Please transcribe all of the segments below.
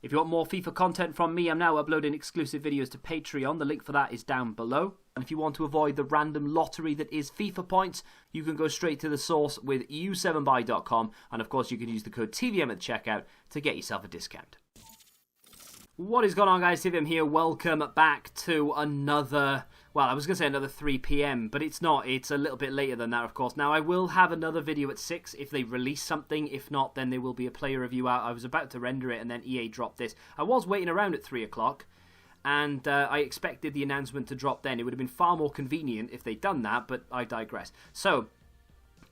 If you want more FIFA content from me, I'm now uploading exclusive videos to Patreon. The link for that is down below. And if you want to avoid the random lottery that is FIFA points, you can go straight to the source with u7buy.com. And of course, you can use the code TVM at checkout to get yourself a discount. What is going on, guys? TVM here. Welcome back to another, well, I was going to say another 3 PM, but it's not. It's a little bit later than that, of course. Now, I will have another video at 6 if they release something. If not, then there will be a player review out. I was about to render it, and then EA dropped this. I was waiting around at 3 o'clock, and I expected the announcement to drop then. It would have been far more convenient if they'd done that, but I digress. So,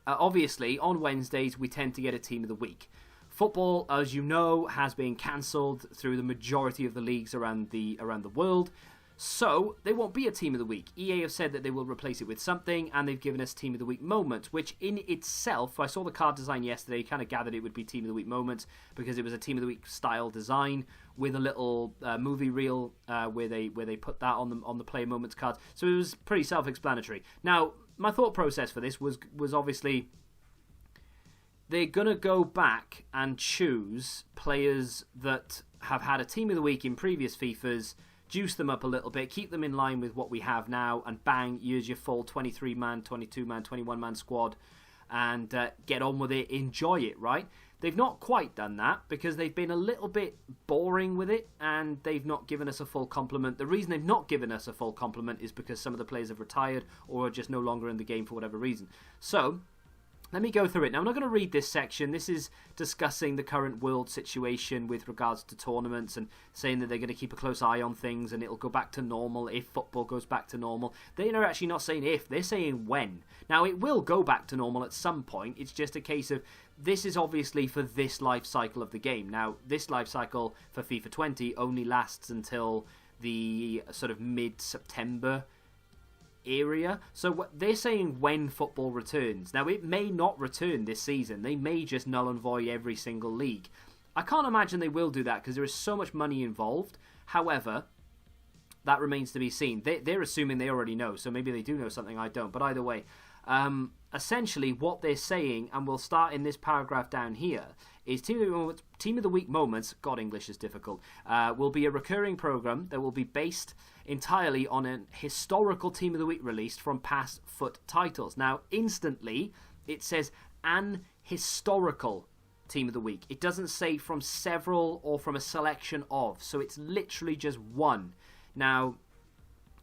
obviously, on Wednesdays, we tend to get a Team of the Week. Football, as you know, has been cancelled through the majority of the leagues around the world, so there won't be a Team of the Week. EA have said that they will replace it with something, and they've given us Team of the Week moments, which in itself, I saw the card design yesterday, kind of gathered it would be Team of the Week moments, because it was a Team of the Week style design with a little movie reel where they put that on the player moments cards, so it was pretty self-explanatory. Now, my thought process for this was obviously, they're going to go back and choose players that have had a Team of the Week in previous FIFAs, juice them up a little bit, keep them in line with what we have now, and bang, use your full 23-man, 22-man, 21-man squad, and get on with it, enjoy it, right? They've not quite done that, because they've been a little bit boring with it, and they've not given us a full complement. The reason they've not given us a full complement is because some of the players have retired, or are just no longer in the game for whatever reason. So, let me go through it. Now, I'm not going to read this section. This is discussing the current world situation with regards to tournaments and saying that they're going to keep a close eye on things and it'll go back to normal if football goes back to normal. They're actually not saying if, they're saying when. Now, it will go back to normal at some point. It's just a case of, this is obviously for this life cycle of the game. Now, this life cycle for FIFA 20 only lasts until the sort of mid-September area, so they're saying when football returns. Now, it may not return this season. They may just null and void every single league. I can't imagine they will do that because there is so much money involved. However, that remains to be seen. They're assuming they already know, so maybe they do know something I don't, but either way, essentially what they're saying, and we'll start in this paragraph down here, is Team of the Week moments, God, English is difficult, will be a recurring program that will be based entirely on an historical Team of the Week released from past FUT titles. Now, instantly, it says an historical Team of the Week. It doesn't say from several or from a selection of, so it's literally just one. Now,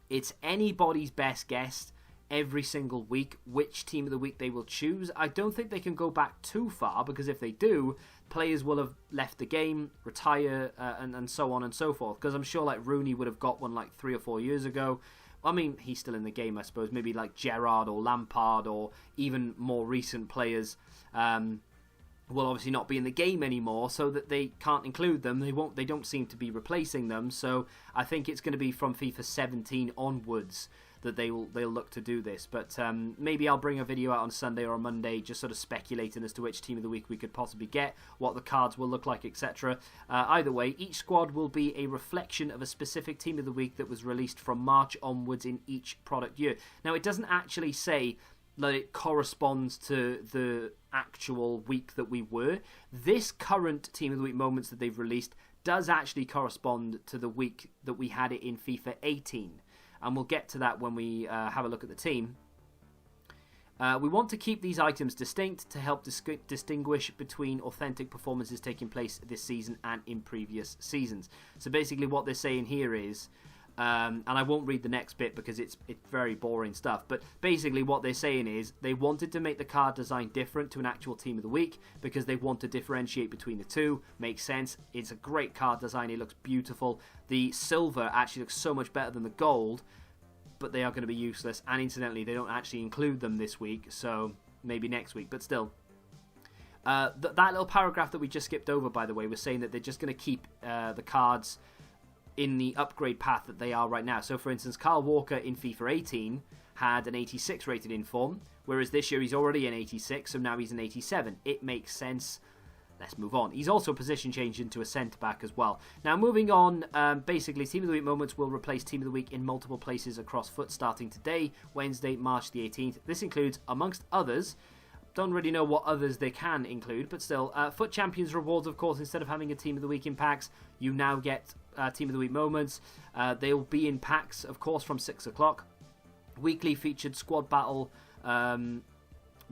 it's anybody's best guess every single week which Team of the Week they will choose. I don't think they can go back too far, because if they do, players will have left the game, retire, and so on and so forth. Because I'm sure like Rooney would have got one like 3 or 4 years ago. I mean, he's still in the game, I suppose. Maybe like Gerrard or Lampard or even more recent players will obviously not be in the game anymore, so that they can't include them. They don't seem to be replacing them. So I think it's going to be from FIFA 17 onwards that they'll look to do this. But maybe I'll bring a video out on Sunday or Monday just sort of speculating as to which Team of the Week we could possibly get, what the cards will look like, etc. Either way, each squad will be a reflection of a specific Team of the Week that was released from March onwards in each product year. Now, it doesn't actually say that it corresponds to the actual week that we were. This current Team of the Week moments that they've released does actually correspond to the week that we had it in FIFA 18. And we'll get to that when we have a look at the team. We want to keep these items distinct to help distinguish between authentic performances taking place this season and in previous seasons. So basically what they're saying here is, and I won't read the next bit because it's very boring stuff, but basically what they're saying is they wanted to make the card design different to an actual Team of the Week because they want to differentiate between the two. Makes sense. It's a great card design. It looks beautiful. The silver actually looks so much better than the gold, but they are going to be useless, and incidentally they don't actually include them this week, so maybe next week, but still. That little paragraph that we just skipped over, by the way, was saying that they're just going to keep the cards in the upgrade path that they are right now. So for instance, Kyle Walker in FIFA 18 had an 86 rated inform, whereas this year he's already an 86, so now he's an 87. It makes sense. Let's move on. He's also position changed into a centre-back as well. Now, moving on, basically, Team of the Week moments will replace Team of the Week in multiple places across FUT starting today, Wednesday, March the 18th. This includes, amongst others, don't really know what others they can include, but still. FUT Champions rewards, of course, instead of having a Team of the Week in packs, you now get Team of the Week moments. They'll be in packs, of course, from 6 o'clock. Weekly featured squad battle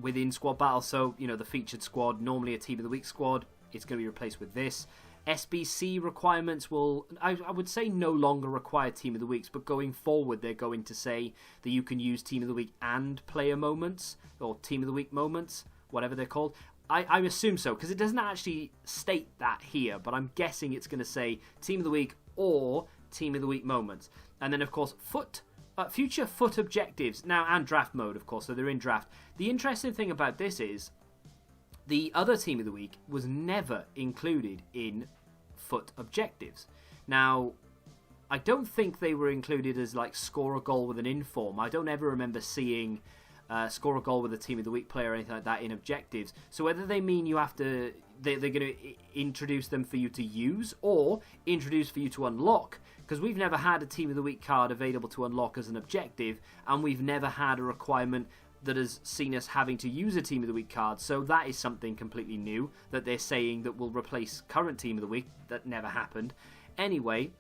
within squad battle. So, the featured squad, normally a Team of the Week squad, it's going to be replaced with this. SBC requirements will, I would say, no longer require Team of the Weeks, but going forward they're going to say that you can use Team of the Week and player moments, or Team of the Week moments, whatever they're called. I assume so, because it doesn't actually state that here, but I'm guessing it's going to say Team of the Week or Team of the Week moments. And then, of course, future FUT objectives, now, and draft mode, of course, so they're in draft. The interesting thing about this is, the other Team of the Week was never included in FUT objectives. Now, I don't think they were included as like score a goal with an inform. I don't ever remember seeing score a goal with a Team of the Week player or anything like that in objectives. So whether they mean you have to, they're going to introduce them for you to use or introduce for you to unlock. Because we've never had a Team of the Week card available to unlock as an objective, and we've never had a requirement that has seen us having to use a Team of the Week card. So that is something completely new that they're saying that will replace current Team of the Week. That never happened. Anyway,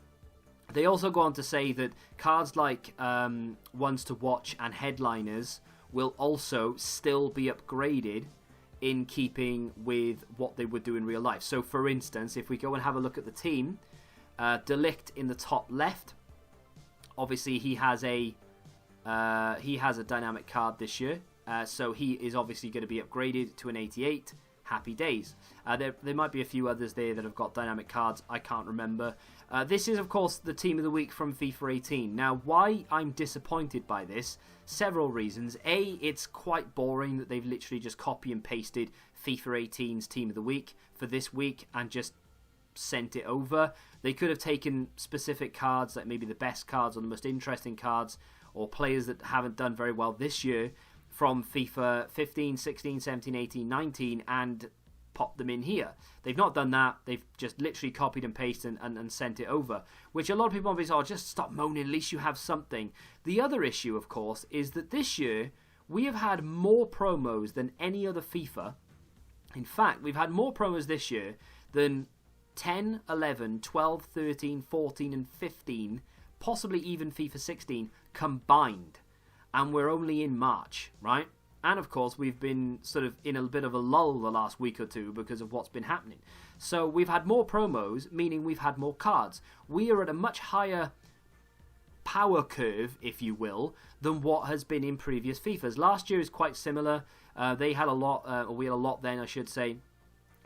they also go on to say that cards like Ones to Watch and Headliners will also still be upgraded in keeping with what they would do in real life. So for instance, if we go and have a look at the team, Delict in the top left, obviously he has a dynamic card this year, so he is obviously going to be upgraded to an 88. Happy days. There might be a few others there that have got dynamic cards. I can't remember. This is, of course, the Team of the Week from FIFA 18. Now, why I'm disappointed by this? Several reasons. A, it's quite boring that they've literally just copy and pasted FIFA 18's Team of the Week for this week and just sent it over. They could have taken specific cards, like maybe the best cards or the most interesting cards, or players that haven't done very well this year from FIFA 15, 16, 17, 18, 19 and pop them in here. They've not done that. They've just literally copied and pasted and sent it over, which a lot of people will be saying, oh, just stop moaning, at least you have something. The other issue, of course, is that this year we have had more promos than any other FIFA. In fact, we've had more promos this year than 10, 11, 12, 13, 14 and 15, possibly even FIFA 16 combined. And we're only in March, right? And of course, we've been sort of in a bit of a lull the last week or two because of what's been happening. So we've had more promos, meaning we've had more cards. We are at a much higher power curve, if you will, than what has been in previous FIFAs. Last year is quite similar. They had a lot, or we had a lot then, I should say.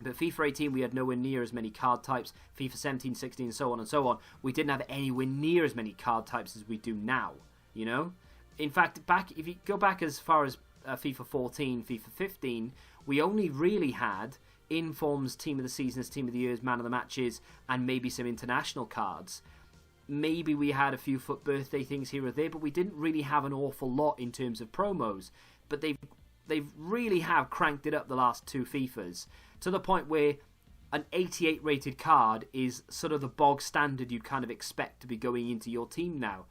But FIFA 18, we had nowhere near as many card types. FIFA 17, 16, and so on and so on. We didn't have anywhere near as many card types as we do now, you know? In fact, if you go back as far as FIFA 14, FIFA 15, we only really had Informs, Team of the Seasons, Team of the Years, Man of the Matches, and maybe some international cards. Maybe we had a few FUT birthday things here or there, but we didn't really have an awful lot in terms of promos. But they really have cranked it up the last two FIFAs to the point where an 88 rated card is sort of the bog standard you kind of expect to be going into your team now.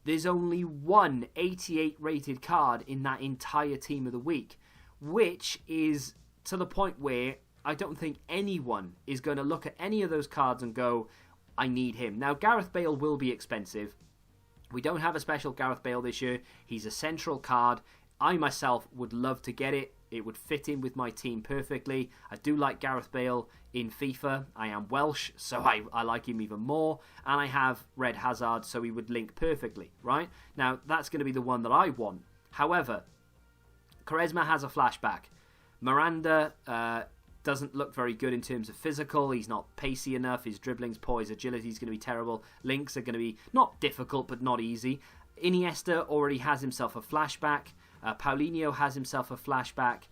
There's only one 88 rated card in that entire Team of the Week, which is to the point where I don't think anyone is going to look at any of those cards and go, I need him. Now, Gareth Bale will be expensive. We don't have a special Gareth Bale this year. He's a central card. I myself would love to get it. It would fit in with my team perfectly. I do like Gareth Bale in FIFA. I am Welsh, so I like him even more. And I have Red Hazard, so he would link perfectly, right? Now, that's going to be the one that I want. However, Quaresma has a flashback. Miranda doesn't look very good in terms of physical. He's not pacey enough. His dribbling's poor. His agility's going to be terrible. Links are going to be not difficult, but not easy. Iniesta already has himself a flashback. Paulinho has himself a flashback.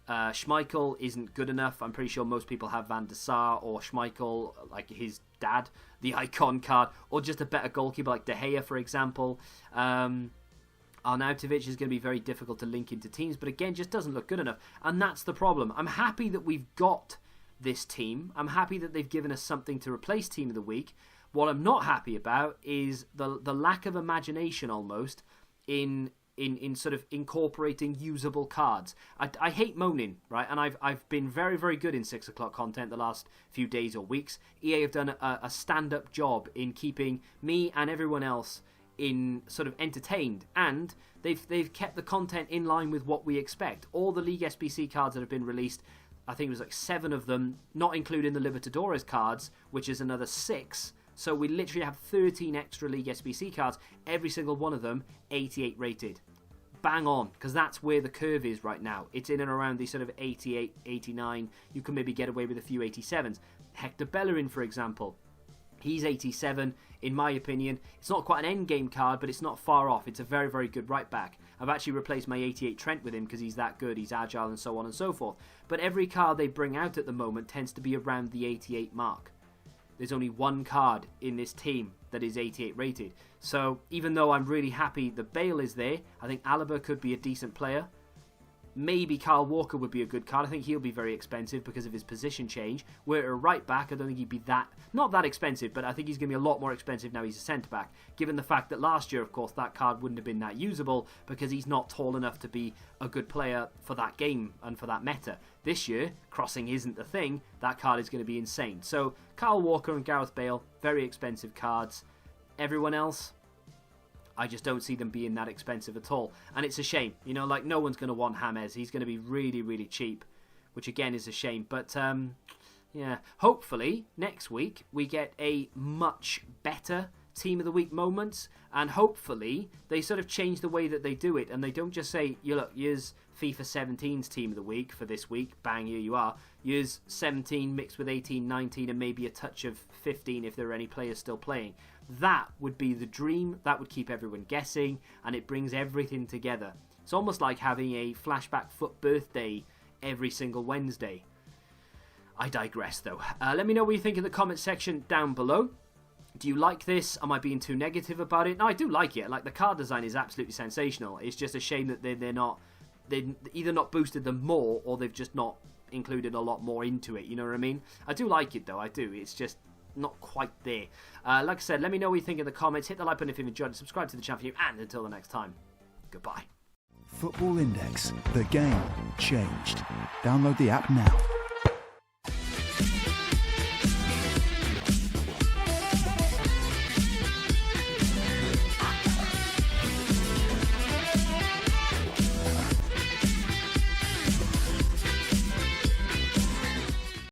Schmeichel isn't good enough. I'm pretty sure most people have Van der Sar or Schmeichel, like his dad, the icon card, or just a better goalkeeper like De Gea, for example. Arnautovic is going to be very difficult to link into teams, but again, just doesn't look good enough. And that's the problem. I'm happy that we've got this team. I'm happy that they've given us something to replace Team of the Week. What I'm not happy about is the lack of imagination almost in in sort of incorporating usable cards. I hate moaning, right? And I've been very, very good in 6 o'clock content the last few days or weeks. EA have done a stand-up job in keeping me and everyone else in sort of entertained, and they've kept the content in line with what we expect. All the League SBC cards that have been released, I think it was like 7 of them, not including the Libertadores cards, which is another 6. So we literally have 13 extra League SBC cards, every single one of them 88 rated. Bang on, because that's where the curve is right now. It's in and around the sort of 88, 89. You can maybe get away with a few 87s. Hector Bellerin, for example, he's 87. In my opinion, it's not quite an end game card, but it's not far off. It's a very, very good right back. I've actually replaced my 88 Trent with him because he's that good. He's agile and so on and so forth. But every card they bring out at the moment tends to be around the 88 mark. There's only one card in this team that is 88 rated. So even though I'm really happy that Bale is there, I think Alaba could be a decent player. Maybe Kyle Walker would be a good card. I think he'll be very expensive because of his position change. Where a right back, I don't think he'd be not that expensive, but I think he's going to be a lot more expensive now he's a centre back. Given the fact that last year, of course, that card wouldn't have been that usable because he's not tall enough to be a good player for that game and for that meta. This year, crossing isn't the thing. That card is going to be insane. So Kyle Walker and Gareth Bale, very expensive cards. Everyone else, I just don't see them being that expensive at all. And it's a shame. You know, like, no one's going to want James. He's going to be really, really cheap, which again is a shame. But, yeah, hopefully next week we get a much better Team of the Week moments. And hopefully they sort of change the way that they do it. And they don't just say, look, here's FIFA 17's Team of the Week for this week. Bang, here you are. Here's 17 mixed with 18, 19, and maybe a touch of 15 if there are any players still playing. That would be the dream. That would keep everyone guessing, and it brings everything together. It's almost like having a flashback foot birthday every single Wednesday. I digress, though. Let me know what you think in the comment section down below. Do you like this? Am I being too negative about it? No, I do like it. Like, the card design is absolutely sensational. It's just a shame that they've either not boosted them more, or they've just not included a lot more into it. You know what I mean? I do like it, though. I do. It's just not quite there. Like I said, let me know what you think in the comments. Hit the like button if you've enjoyed it. Subscribe to the channel for you. And until the next time, goodbye. Football Index. The game changed. Download the app now.